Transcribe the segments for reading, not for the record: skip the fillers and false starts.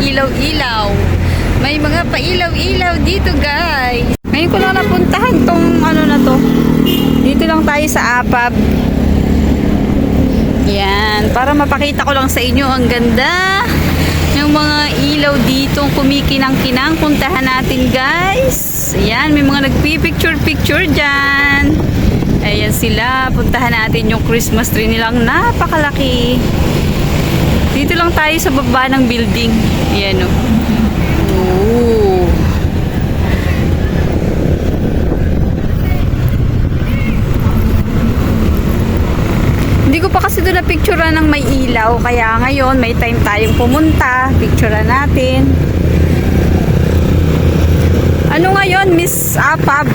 ilaw-ilaw. May mga pailaw-ilaw dito, guys. Ngayon ko lang napuntahan tong ano na to. Dito lang tayo sa APAB. Yan, para mapakita ko lang sa inyo ang ganda ng mga ilaw dito, kumikinang-kinang. Puntahan natin, guys. Ayan, may mga nagpipicture-picture dyan. Ayan sila. Puntahan natin yung Christmas tree nilang napakalaki. Dito lang tayo sa baba ng building. Ayan, oh. Oh. Hindi ko pa kasi doon na-picturean ng may ilaw. Kaya ngayon, may time tayong pumunta. Picturean natin. Ano ngayon? Miss APAB.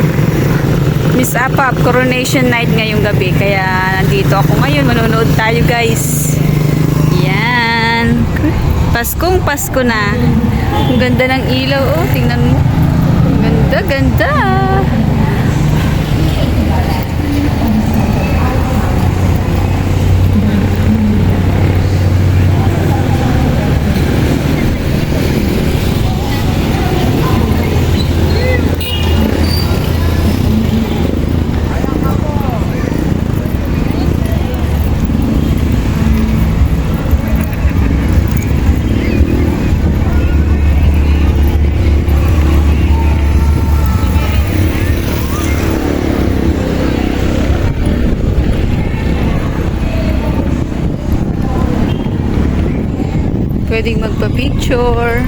Miss APAB, Coronation Night ngayong gabi. Kaya nandito ako ngayon. Manonood tayo, guys. Yan. Paskong Pasko na. Ang ganda ng ilaw. Oh, tingnan mo. Ganda, ganda. Pwedeng magpa-picture.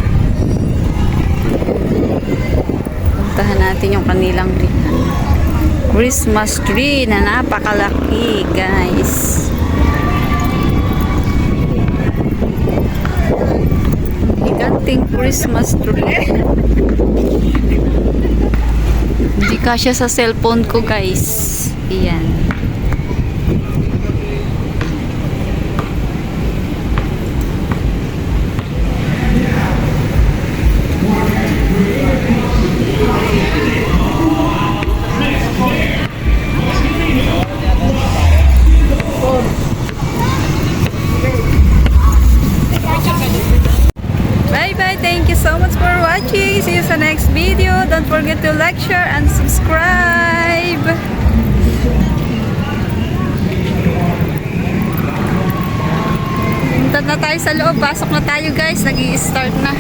Puntahan natin yung kanilang Christmas tree na napakalaki, guys. Giganting Christmas tree. Hindi kasya sa cellphone ko, guys. Ayan. Bye-bye. Thank you so much for watching. See you sa next video. Don't forget to like, share, and subscribe. Punta na tayo sa loob. Pasok na tayo, guys. Nag-i-start na.